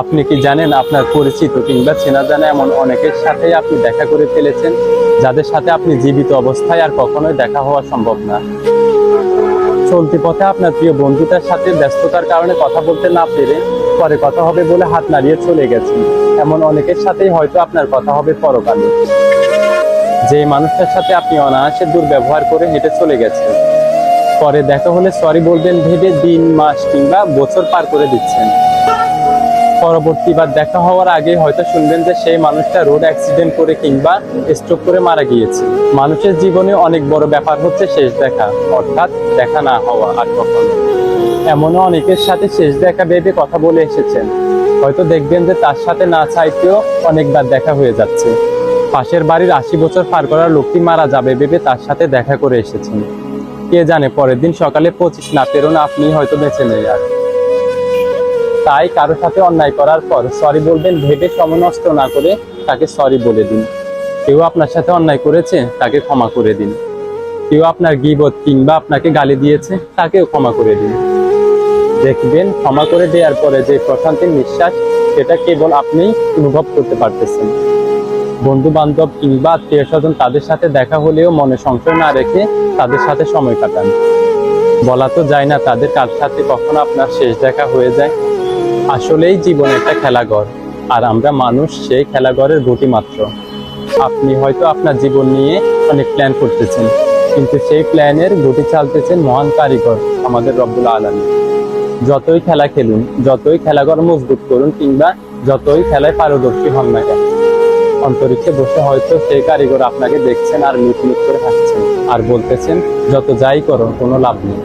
আপনি কি জানেন আপনার পরিচিত কিংবা চেনা জানা এমন অনেকের সাথেই আপনি দেখা করে ফেলেছেন, যাদের সাথে আপনি জীবিত অবস্থায় আর কখনোই দেখা হওয়া সম্ভব না। চলতি পথে আপনার প্রিয় বন্ধুটার সাথে ব্যস্ততার কারণে কথা বলতে না পেরে পরে কথা হবে বলে হাত নাড়িয়ে চলে গেছেন। এমন অনেকের সাথেই হয়তো আপনার কথা হবে পরকালে। যে মানুষটার সাথে আপনি অনায়াসে দুর্ব্যবহার করে হেঁটে চলে গেছেন, পরে দেখা হলে সরি বলবেন ভেবে দিন, মাস কিংবা বছর পার করে দিচ্ছেন। পরবর্তীবার দেখা হওয়ার আগে হয়তো শুনবেন যে সেই মানুষটা রোড অ্যাক্সিডেন্ট করে কিংবা স্ট্রোক করে মারা গিয়েছে। মানুষের জীবনে অনেক বড় ব্যাপার হচ্ছে শেষ দেখা, অর্থাৎ দেখা না হওয়া আর কখনো। এমনও অনেকের সাথে শেষ দেখা ভেবে কথা বলে এসেছেন, হয়তো দেখবেন যে তার সাথে না চাইতেও অনেকবার দেখা হয়ে যাচ্ছে। পাশের বাড়ির 80 বছর পার করার লোকটি মারা যাবে ভেবে তার সাথে দেখা করে এসেছেন। কে জানে পরের দিন সকালে 25 না পেরোনো আপনি হয়তো বেঁচে নেই আর। তাই কারো সাথে অন্যায় করার পর সরি বলবেন ভেবে সময় নষ্ট না করে তাকে সরি বলে দিন। কেউ আপনার সাথে অন্যায় করেছে, তাকে ক্ষমা করে দিন। কেউ আপনার গীবত কিংবা আপনাকে গালি দিয়েছে, তাকেও ক্ষমা করে দিন। দেখবেন ক্ষমা করে দেওয়ার পরে যে প্রশান্তির নিঃশ্বাস, সেটা কেবল আপনিই অনুভব করতে পারতেছেন। বন্ধু বান্ধব কিংবা আত্মীয় স্বজন তাদের সাথে দেখা হলেও মনে সংশয় না রেখে তাদের সাথে সময় কাটান। বলা তো যায় না তাদের কার সাথে কখন আপনার শেষ দেখা হয়ে যায়। আসলেই জীবন একটা খেলাঘর, আর আমরা মানুষ সেই খেলাঘরের গুটি মাত্র। আপনি হয়তো আপনার জীবন নিয়ে অনেক প্ল্যান করতেছেন, কিন্তু সেই প্ল্যানের গুটি চালতেছেন মহান কারিগর আমাদের রব্বুল আলামিন। যতই খেলা খেলুন, যতই খেলাঘর মজবুত করুন কিংবা যতই খেলায় পারদর্শী হন না কেন, অন্তরিক্ষে বসে হয়তো সেই কারিগর আপনাকে দেখছেন আর মিট মিট করে হাসছেন আর বলতেছেন, যত যাই করো কোনো লাভ নেই।